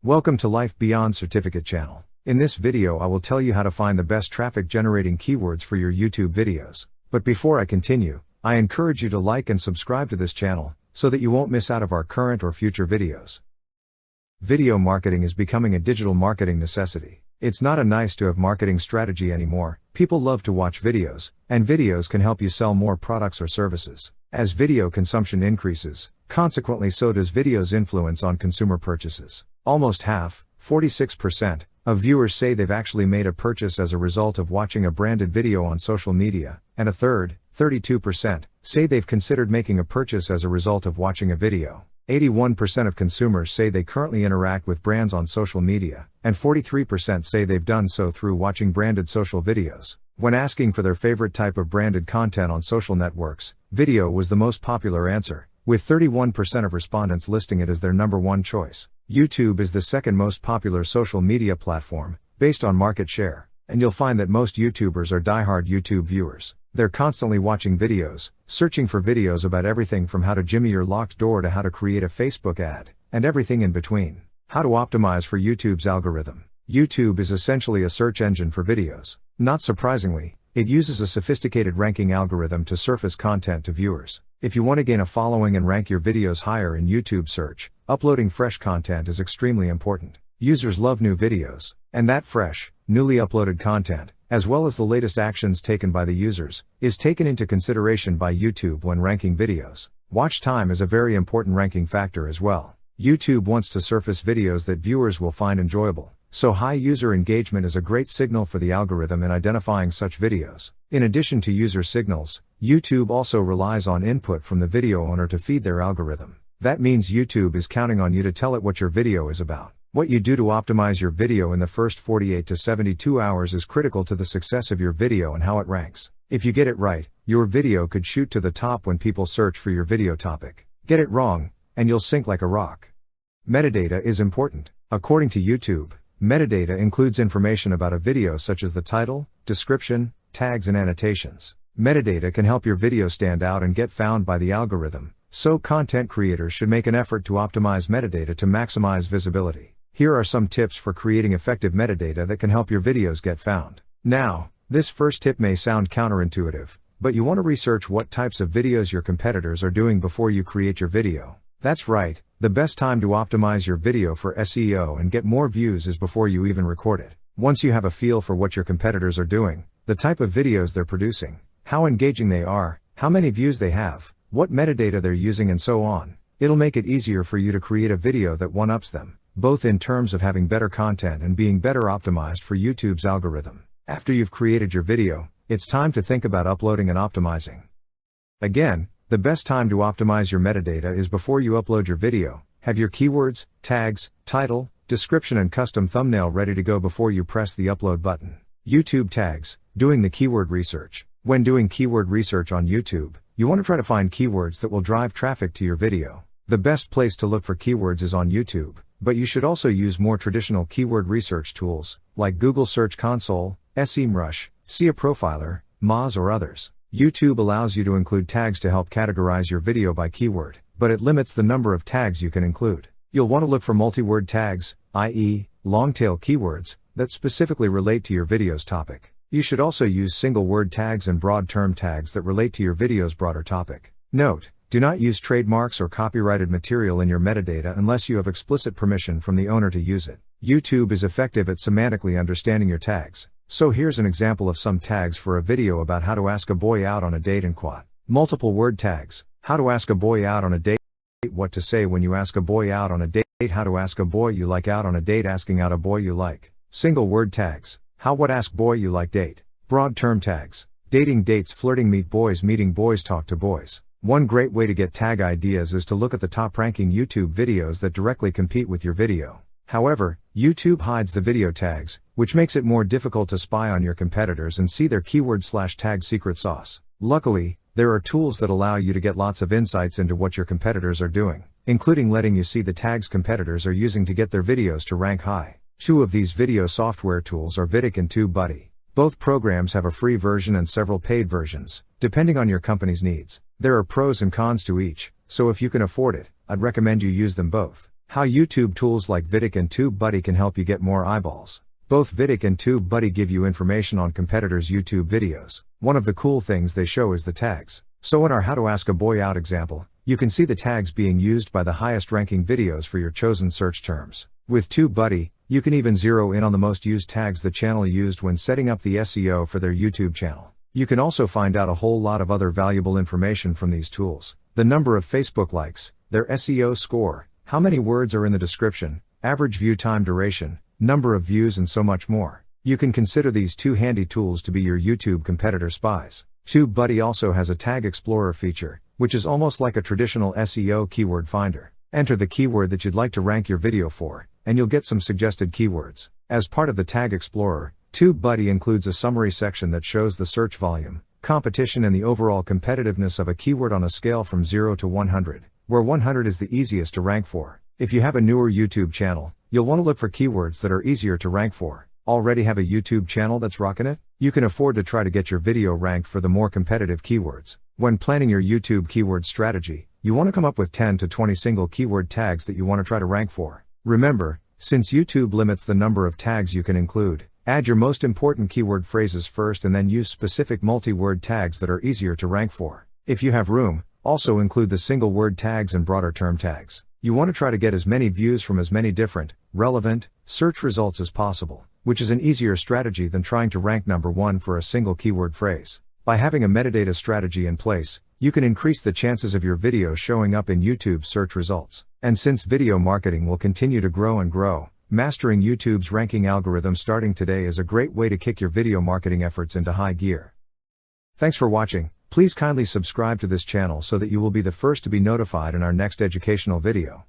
Welcome to Life Beyond Certificate channel. In this video I will tell you how to find the best traffic generating keywords for your YouTube videos. But before I continue, I encourage you to like and subscribe to this channel, so that you won't miss out of our current or future videos. Video marketing is becoming a digital marketing necessity. It's not a nice to have marketing strategy anymore. People love to watch videos, and videos can help you sell more products or services. As video consumption increases, consequently so does video's influence on consumer purchases. Almost half, 46%, of viewers say they've actually made a purchase as a result of watching a branded video on social media, and a third, 32%, say they've considered making a purchase as a result of watching a video. 81% of consumers say they currently interact with brands on social media, and 43% say they've done so through watching branded social videos. When asking for their favorite type of branded content on social networks, video was the most popular answer, with 31% of respondents listing it as their number one choice. YouTube is the second most popular social media platform, based on market share, and you'll find that most YouTubers are diehard YouTube viewers. They're constantly watching videos, searching for videos about everything from how to jimmy your locked door to how to create a Facebook ad, and everything in between. How to optimize for YouTube's algorithm. YouTube is essentially a search engine for videos. Not surprisingly, it uses a sophisticated ranking algorithm to surface content to viewers. If you want to gain a following and rank your videos higher in YouTube search, uploading fresh content is extremely important. Users love new videos, and that fresh, newly uploaded content, as well as the latest actions taken by the users, is taken into consideration by YouTube when ranking videos. Watch time is a very important ranking factor as well. YouTube wants to surface videos that viewers will find enjoyable, so high user engagement is a great signal for the algorithm in identifying such videos. In addition to user signals, YouTube also relies on input from the video owner to feed their algorithm. That means YouTube is counting on you to tell it what your video is about. What you do to optimize your video in the first 48 to 72 hours is critical to the success of your video and how it ranks. If you get it right, your video could shoot to the top when people search for your video topic. Get it wrong, and you'll sink like a rock. Metadata is important. According to YouTube, metadata includes information about a video such as the title, description, tags and annotations. Metadata can help your video stand out and get found by the algorithm, so content creators should make an effort to optimize metadata to maximize visibility. Here are some tips for creating effective metadata that can help your videos get found. Now, this first tip may sound counterintuitive, but you want to research what types of videos your competitors are doing before you create your video. That's right, the best time to optimize your video for SEO and get more views is before you even record it. Once you have a feel for what your competitors are doing, the type of videos they're producing, how engaging they are, how many views they have, what metadata they're using and so on, it'll make it easier for you to create a video that one-ups them, both in terms of having better content and being better optimized for YouTube's algorithm. After you've created your video, it's time to think about uploading and optimizing. Again, the best time to optimize your metadata is before you upload your video. Have your keywords, tags, title, description and custom thumbnail ready to go before you press the upload button. YouTube tags. Doing the keyword research. When doing keyword research on YouTube, you want to try to find keywords that will drive traffic to your video. The best place to look for keywords is on YouTube, but you should also use more traditional keyword research tools, like Google Search Console, SEMrush, SEO Profiler, Moz or others. YouTube allows you to include tags to help categorize your video by keyword, but it limits the number of tags you can include. You'll want to look for multi-word tags, i.e., long-tail keywords, that specifically relate to your video's topic. You should also use single-word tags and broad-term tags that relate to your video's broader topic. Note: do not use trademarks or copyrighted material in your metadata unless you have explicit permission from the owner to use it. YouTube is effective at semantically understanding your tags. So here's an example of some tags for a video about how to ask a boy out on a date in quote. Multiple word tags. How to ask a boy out on a date. What to say when you ask a boy out on a date. How to ask a boy you like out on a date. Asking out a boy you like. Single word tags. How what ask boy you like date. Broad term tags. Dating, dates, flirting, meet boys, meeting boys, talk to boys. One great way to get tag ideas is to look at the top ranking YouTube videos that directly compete with your video. However, YouTube hides the video tags, which makes it more difficult to spy on your competitors and see their keyword/tag secret sauce. Luckily, there are tools that allow you to get lots of insights into what your competitors are doing, including letting you see the tags competitors are using to get their videos to rank high. Two of these video software tools are Vidic and TubeBuddy. Both programs have a free version and several paid versions, depending on your company's needs. There are pros and cons to each, so if you can afford it, I'd recommend you use them both. How YouTube tools like Vidic and TubeBuddy can help you get more eyeballs. Both Vidic and TubeBuddy give you information on competitors' YouTube videos. One of the cool things they show is the tags. So in our How to Ask a Boy Out example, you can see the tags being used by the highest ranking videos for your chosen search terms. With TubeBuddy, you can even zero in on the most used tags the channel used when setting up the SEO for their YouTube channel. You can also find out a whole lot of other valuable information from these tools. The number of Facebook likes, their SEO score, how many words are in the description, average view time duration, number of views and so much more. You can consider these two handy tools to be your YouTube competitor spies. TubeBuddy also has a Tag Explorer feature, which is almost like a traditional SEO keyword finder. Enter the keyword that you'd like to rank your video for, and you'll get some suggested keywords. As part of the Tag Explorer, TubeBuddy includes a summary section that shows the search volume, competition and the overall competitiveness of a keyword on a scale from 0 to 100, where 100 is the easiest to rank for. If you have a newer YouTube channel, you'll want to look for keywords that are easier to rank for. Already have a YouTube channel that's rocking it? You can afford to try to get your video ranked for the more competitive keywords. When planning your YouTube keyword strategy, you want to come up with 10 to 20 single keyword tags that you want to try to rank for. Remember, since YouTube limits the number of tags you can include, add your most important keyword phrases first and then use specific multi-word tags that are easier to rank for. If you have room, also include the single word tags and broader term tags. You want to try to get as many views from as many different, relevant, search results as possible, which is an easier strategy than trying to rank number one for a single keyword phrase. By having a metadata strategy in place, you can increase the chances of your video showing up in YouTube search results. And since video marketing will continue to grow and grow, mastering YouTube's ranking algorithm starting today is a great way to kick your video marketing efforts into high gear. Thanks for watching. Please kindly subscribe to this channel so that you will be the first to be notified in our next educational video.